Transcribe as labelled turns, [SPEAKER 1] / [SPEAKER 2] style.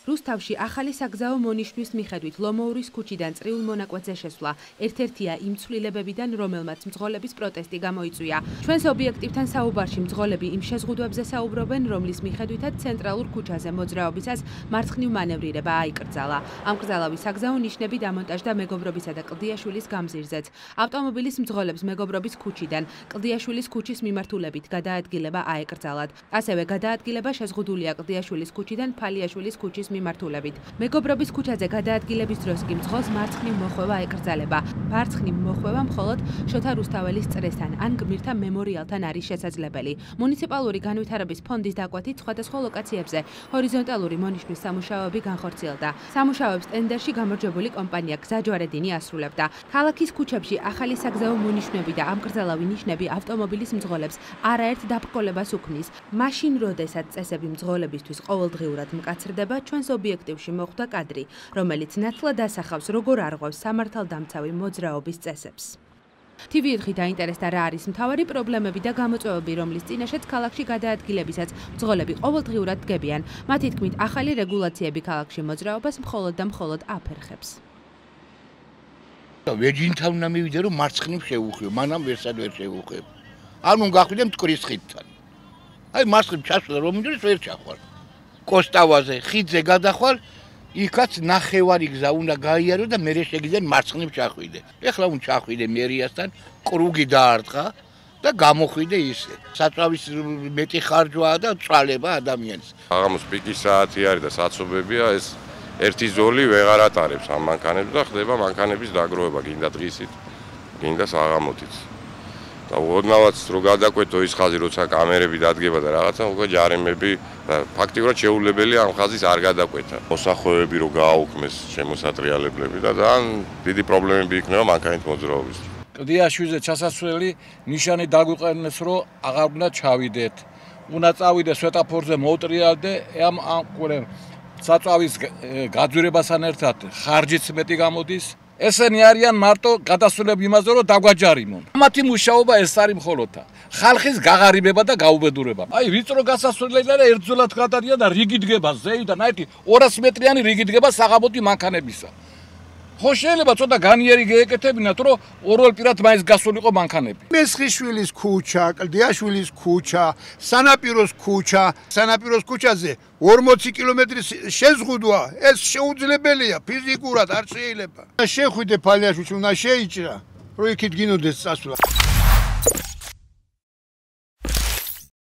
[SPEAKER 1] რუსთავში ახალი საგზაო მონიშნვის მიხედვით ლომოურის ქუჩიდან წრიულ მონაკვეთზე შესვლა ერთ-ერთია იმ ცვლილებებიდან, რომელმაც მძღოლების პროტესტი გამოიწვია. ჩვენს ობიექტივთან საუბარში მძღოლები იმ შეზღუდვებზე საუბრობენ, რომლის მიხედვითაც ცენტრალურ ქუჩაზე მოძრაობისას მარცხნივ მანევრირება აიკრძალა. ამ კრძალავის საგზაო ნიშნები დამონტაჟდა მეგობრობისა და კლდიაშვილის გამზირზეც. ავტომობილის მძღოლებს მეგობრობის ქუჩიდან კლდიაშვილის ქუჩის მიმართულებით გადაადგილება აეკრძალათ. ასევე გადაადგილება შეზღუდულია კლდიაშვილის ქუჩიდან ფალიაშვილის ქუჩის მიმართულებით. მეგობრობის ქუჩაზე გადაადგილების დროს კი მძღოლს მარცხნივ მოხვევა ეკრძალება. მარცხნივ მოხვევა მხოლოდ შოთა რუსთაველის წრესთან ან გმირთა მემორიალთან არის შესაძლებელი. მუნიციპალური განვითარების ფონდის დაკვეთით სხვადასხვა ლოკაციებზე ჰორიზონტალური მონიშნვის სამუშაოები განხორციელდა. სამუშაოებს ტენდერში გამარჯვებული კომპანია გზაჯვარედინი ასრულებდა. ქალაქის ქუჩებში ახალი საგზაო მონიშნები და ამ კრძალავი ნიშნები ავტომობილის მძღოლებს არაერთ დაბრკოლებას უქმნის. მაშინ, როდესაც წესები მძღოლებისთვის ყოველდღიურად მკაცრდება, ჩვენს ობიექტივში მოხვდა კადრი, რომელიც ნათლად ასახავს, როგორ არღვევს სამართალდამცავი მოძრაობის წესებს. TV4 დაინტერესდა რა არის მთავარი პრობლემები და გამოწვევები, რომლის წინაშეც ქალაქში გადაადგილებისაც მძღოლები ყოველდღიურად დგებიან. მათი თქმით, ახალი რეგულაციები ქალაქში მოძრაობას მხოლოდ და მხოლოდ აფერხებს.
[SPEAKER 2] ვეჯინთან უნდა მივიდე, რომ მარცხნივ შევუხვიო, მანამ ვერსად ვერ შევუხვებ. ანუ გახვიდე მტკვრის ხიდთან. აი მარცხნივ ჩასვლა რომ მინდოდეს ვერ ჩახვალ. კოსტავაზე, ხიდზე გადახვალ, იქაც ნახევარი გზა უნდა გაიარო და მერე შეგიძლია მარცხნივ ჩახვიდე. ეხლა უნდა ჩახვიდე მერიასთან, კრუგი დაარტყა და გამოხვიდე ისე. საწვავის მეტი ხარჯვაა და წვალება ადამიანს.
[SPEAKER 3] აღამოს პიკის საათი არის და საცობებია, ეს ერთი ზოლი ვეღარ ატარებს ამ მანქანებს და ხდება მანქანების დაგროვება, გინდა დღისით, გინდა საღამოთიც. და ოდნავაც რო გადაკვეთო ის ხაზი, როცა კამერები დადგება და რაღაცა, უკვე ჯარიმები და ფაქტიურად შეუძლებელია ამ ხაზის არ გადაკვეთა. მოსახვევები რო გააუქმეს შემოსატრიალებლები და ძალიან დიდი პრობლემები იქნება მანქანით მოძრაობის.
[SPEAKER 4] კლდიაშვილზე ჩასასვლელი ნიშანი დაგვიყენეს, რომ აღარ უნდა ჩავიდეთ. უნდა წავიდე სვეტაფორზე მოვტრიალდე, ამ საწვავის გაძვირებასთან ერთად ხარჯიც მეტი გამოდის. ესენი არიან მარტო გადასულები იმაზე, რომ დაგვაჯარიმონ. მათი მუშაობა ეს არის მხოლოდ ხალხის გაღარიბება და გაუბედურება. აი ვიწრო გასასვლელიდან ერთძოლად გადადიან და რიგი დგება ზეიდან, აი 200 მეტრიანი რიგი დგება საღამოთი მანქანებისა. ხო შეიძლება ცოტა განიერი გაეკეთებინათ, რომ ორვალპირად მაინც გასულიყო მანქანები.
[SPEAKER 5] მესხიშვილის ქუჩა, კლდიაშვილის ქუჩა, სანაპიროს ქუჩა, სანაპიროს ქუჩაზე 40 კილომეტრის შეზღუდვა, ეს შეუძლებელია, ფიზიკურად არ შეიძლება. შეხვიდე ფალიაშვილს, უნდა შეიჭრა, რომ იქით გინოდეს წასვლა.